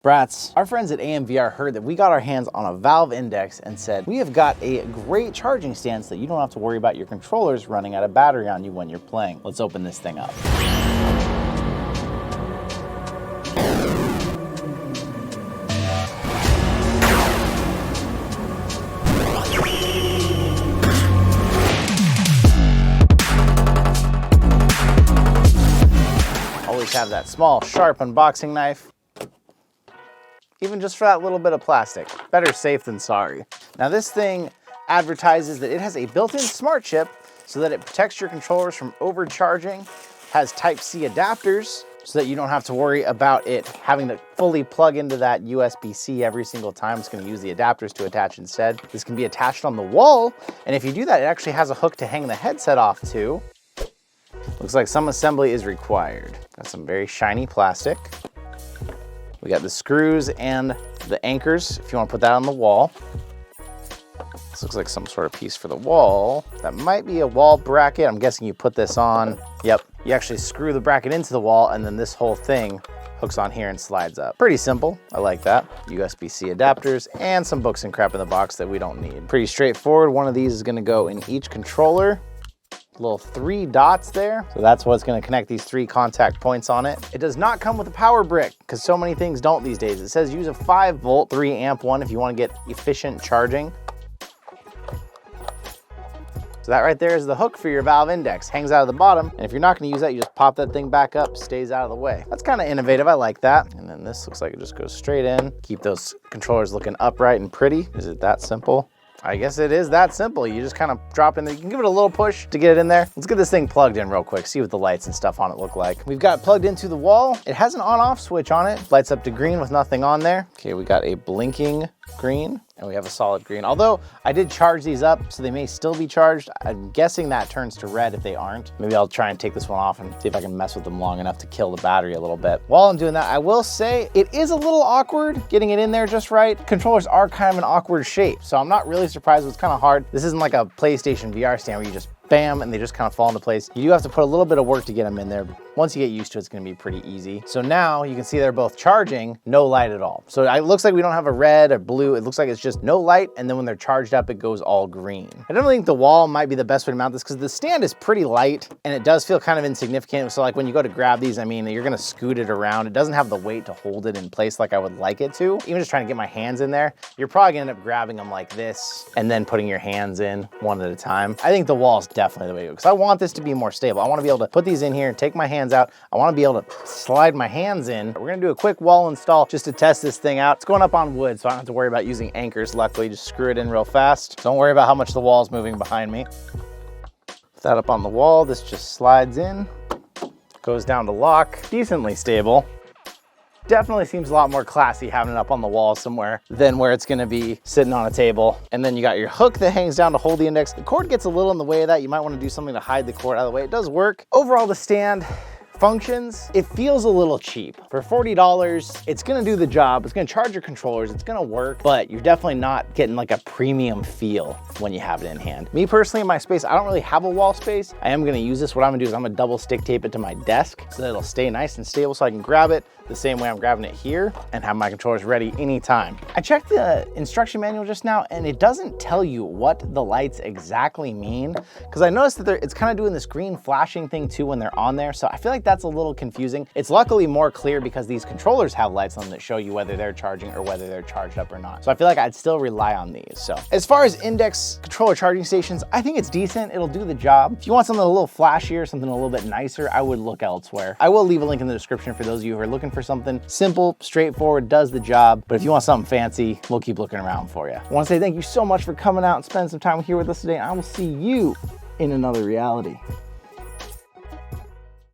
Brats, our friends at AMVR heard that we got our hands on a Valve Index and said, we have got a great charging stand so that you don't have to worry about your controllers running out of battery on you when you're playing. Let's open this thing up. Always have that small, sharp unboxing knife. Even just for that little bit of plastic. Better safe than sorry. Now this thing advertises that it has a built-in smart chip so that it protects your controllers from overcharging, has Type-C adapters so that you don't have to worry about it having to fully plug into that USB-C every single time. It's gonna use the adapters to attach instead. This can be attached on the wall, and if you do that, it actually has a hook to hang the headset off to. Looks like some assembly is required. Got some very shiny plastic. We got the screws and the anchors if you want to put that on the wall. This looks like some sort of piece for the wall. That might be a wall bracket. I'm guessing you put this on. Yep, you actually screw the bracket into the wall and then this whole thing hooks on here and slides up. Pretty simple, I like that. USB-C adapters and some books and crap in the box that we don't need. Pretty straightforward. One of these is gonna go in each controller. Little 3 dots there. So that's what's gonna connect these 3 contact points on it. It does not come with a power brick because so many things don't these days. It says use a 5-volt, 3-amp one if you wanna get efficient charging. So that right there is the hook for your Valve Index. Hangs out of the bottom, and if you're not gonna use that, you just pop that thing back up, stays out of the way. That's kind of innovative, I like that. And then this looks like it just goes straight in. Keep those controllers looking upright and pretty. Is it that simple? I guess it is that simple. You just kind of drop in there. You can give it a little push to get it in there. Let's get this thing plugged in real quick, see what the lights and stuff on it look like. We've got it plugged into the wall. It has an on-off switch on it. Lights up to green with nothing on there. Okay, we got a blinking green and we have a solid green. Although I did charge these up, so they may still be charged. I'm guessing that turns to red if they aren't. Maybe I'll try and take this one off and see if I can mess with them long enough to kill the battery a little bit. While I'm doing that, I will say it is a little awkward getting it in there just right. Controllers are kind of an awkward shape, so I'm not really surprised. It's kind of hard. This isn't like a PlayStation VR stand where you just bam, and they just kind of fall into place. You do have to put a little bit of work to get them in there. Once you get used to it, it's gonna be pretty easy. So now you can see they're both charging, no light at all. So it looks like we don't have a red or blue. It looks like it's just no light, and then when they're charged up, it goes all green. I don't think the wall might be the best way to mount this because the stand is pretty light, and it does feel kind of insignificant. So like when you go to grab these, I mean, you're gonna scoot it around. It doesn't have the weight to hold it in place like I would like it to. Even just trying to get my hands in there, you're probably gonna end up grabbing them like this and then putting your hands in one at a time. I think the wall is definitely the way to go because I want this to be more stable. I wanna be able to put these in here and take my hands out. I wanna be able to slide my hands in. We're gonna do a quick wall install just to test this thing out. It's going up on wood, so I don't have to worry about using anchors. Luckily, just screw it in real fast. Don't worry about how much the wall's moving behind me. Put that up on the wall. This just slides in, goes down to lock. Decently stable. Definitely seems a lot more classy having it up on the wall somewhere than where it's gonna be sitting on a table. And then you got your hook that hangs down to hold the index. The cord gets a little in the way of that. You might wanna do something to hide the cord out of the way. It does work. Overall, the stand functions, it feels a little cheap. For $40, it's gonna do the job. It's gonna charge your controllers, it's gonna work, but you're definitely not getting like a premium feel when you have it in hand. Me personally, in my space, I don't really have a wall space. I am gonna use this. What I'm gonna do is I'm gonna double stick tape it to my desk so that it'll stay nice and stable so I can grab it the same way I'm grabbing it here and have my controllers ready anytime. I checked the instruction manual just now and it doesn't tell you what the lights exactly mean because I noticed that it's kind of doing this green flashing thing too when they're on there. So I feel like that's a little confusing. It's luckily more clear because these controllers have lights on them that show you whether they're charging or whether they're charged up or not. So I feel like I'd still rely on these. So as far as Index controller charging stations, I think it's decent. It'll do the job. If you want something a little flashier, something a little bit nicer, I would look elsewhere. I will leave a link in the description for those of you who are looking for something simple, straightforward, does the job. But if you want something fancy, we'll keep looking around for you. I want to say thank you so much for coming out and spending some time here with us today. I will see you in another reality.